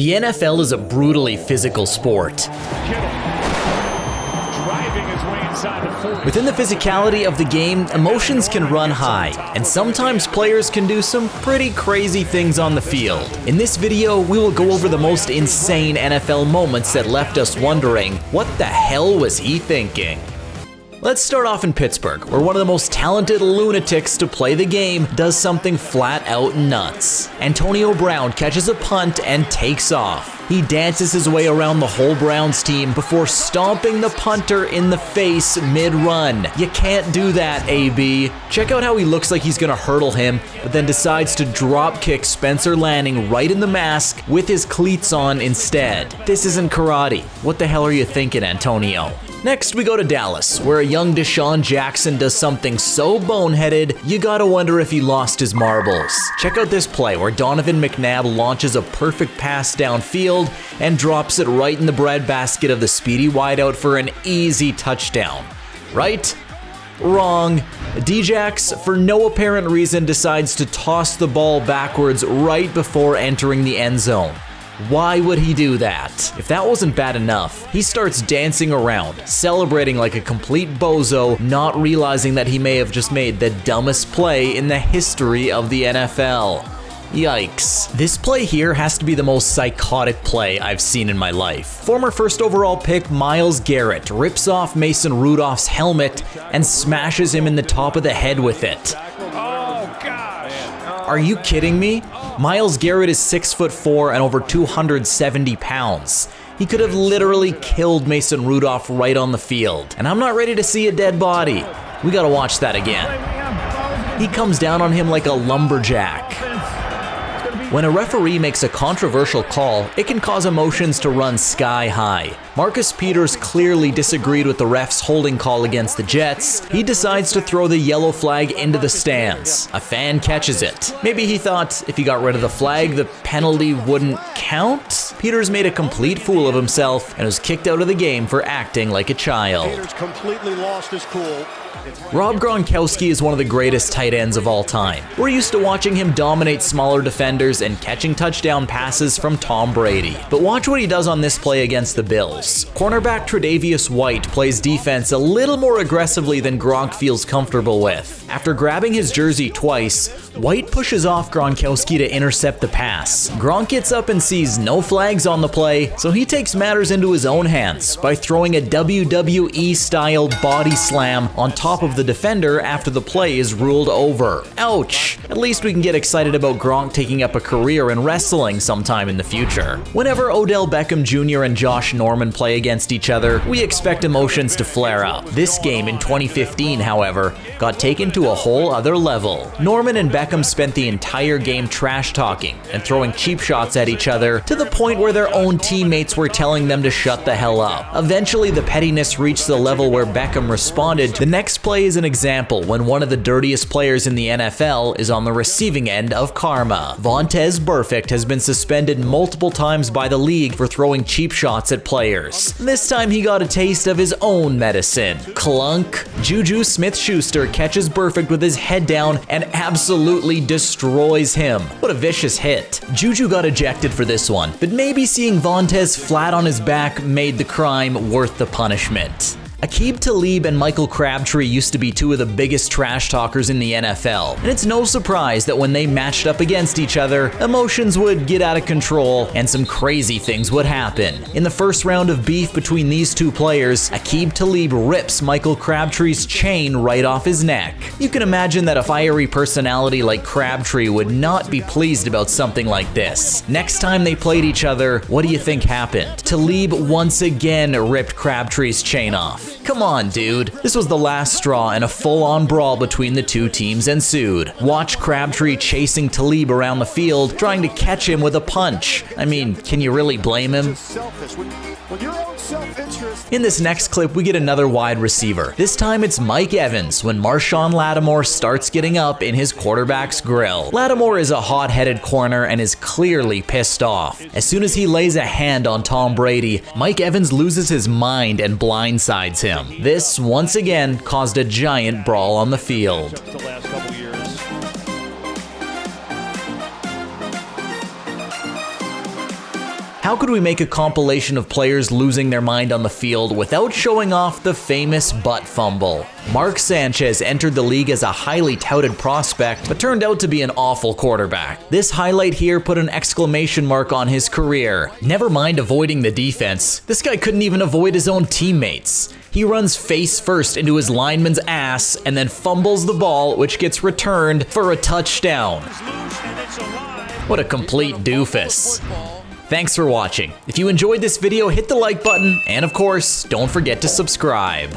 The NFL is a brutally physical sport. Within the physicality of the game, emotions can run high, and sometimes players can do some pretty crazy things on the field. In this video, we will go over the most insane NFL moments that left us wondering, what the hell was he thinking? Let's start off in Pittsburgh, where one of the most talented lunatics to play the game does something flat out nuts. Antonio Brown catches a punt and takes off. He dances his way around the whole Browns team before stomping the punter in the face mid-run. You can't do that, AB. Check out how he looks like he's gonna hurdle him, but then decides to drop kick Spencer Lanning right in the mask with his cleats on instead. This isn't karate. What the hell are you thinking, Antonio? Next, we go to Dallas, where a young Deshaun Jackson does something so boneheaded, you gotta wonder if he lost his marbles. Check out this play where Donovan McNabb launches a perfect pass downfield and drops it right in the breadbasket of the speedy wideout for an easy touchdown. Right? Wrong. Djax, for no apparent reason, decides to toss the ball backwards right before entering the end zone. Why would he do that? If that wasn't bad enough, he starts dancing around, celebrating like a complete bozo, not realizing that he may have just made the dumbest play in the history of the NFL. Yikes. This play here has to be the most psychotic play I've seen in my life. Former first overall pick Myles Garrett rips off Mason Rudolph's helmet and smashes him in the top of the head with it. Oh gosh! Are you kidding me? Myles Garrett is 6'4" and over 270 pounds. He could have literally killed Mason Rudolph right on the field. And I'm not ready to see a dead body. We gotta watch that again. He comes down on him like a lumberjack. When a referee makes a controversial call, it can cause emotions to run sky high. Marcus Peters clearly disagreed with the ref's holding call against the Jets. He decides to throw the yellow flag into the stands. A fan catches it. Maybe he thought if he got rid of the flag, the penalty wouldn't count? Peters made a complete fool of himself and was kicked out of the game for acting like a child. Peters completely lost his cool. Rob Gronkowski is one of the greatest tight ends of all time. We're used to watching him dominate smaller defenders and catching touchdown passes from Tom Brady. But watch what he does on this play against the Bills. Cornerback Tre'Davious White plays defense a little more aggressively than Gronk feels comfortable with. After grabbing his jersey twice, White pushes off Gronkowski to intercept the pass. Gronk gets up and sees no flags on the play, so he takes matters into his own hands by throwing a WWE-style body slam on top of the defender after the play is ruled over. Ouch! At least we can get excited about Gronk taking up a career in wrestling sometime in the future. Whenever Odell Beckham Jr. and Josh Norman play against each other, we expect emotions to flare up. This game in 2015, however, got taken to a whole other level. Norman and Beckham spent the entire game trash-talking and throwing cheap shots at each other to the point where their own teammates were telling them to shut the hell up. Eventually, the pettiness reached the level where Beckham responded. The next play is an example when one of the dirtiest players in the NFL is on the receiving end of karma. Vontaze Burfict has been suspended multiple times by the league for throwing cheap shots at players. This time he got a taste of his own medicine. Clunk. Juju Smith-Schuster catches Burfict with his head down and absolutely destroys him. What a vicious hit. Juju got ejected for this one, but maybe seeing Vontaze flat on his back made the crime worth the punishment. Aqib Talib and Michael Crabtree used to be two of the biggest trash talkers in the NFL, and it's no surprise that when they matched up against each other, emotions would get out of control and some crazy things would happen. In the first round of beef between these two players, Aqib Talib rips Michael Crabtree's chain right off his neck. You can imagine that a fiery personality like Crabtree would not be pleased about something like this. Next time they played each other, what do you think happened? Talib once again ripped Crabtree's chain off. Come on, dude. This was the last straw and a full-on brawl between the two teams ensued. Watch Crabtree chasing Talib around the field, trying to catch him with a punch. I mean, can you really blame him? In this next clip, we get another wide receiver. This time it's Mike Evans when Marshawn Lattimore starts getting up in his quarterback's grill. Lattimore is a hot-headed corner and is clearly pissed off. As soon as he lays a hand on Tom Brady, Mike Evans loses his mind and blindsides him. This, once again, caused a giant brawl on the field. how could we make a compilation of players losing their mind on the field without showing off the famous butt fumble? Mark Sanchez entered the league as a highly touted prospect, but turned out to be an awful quarterback. This highlight here put an exclamation mark on his career. Never mind avoiding the defense, this guy couldn't even avoid his own teammates. He runs face first into his lineman's ass and then fumbles the ball, which gets returned for a touchdown. What a complete doofus. Thanks for watching. If you enjoyed this video, hit the like button, and of course, don't forget to subscribe.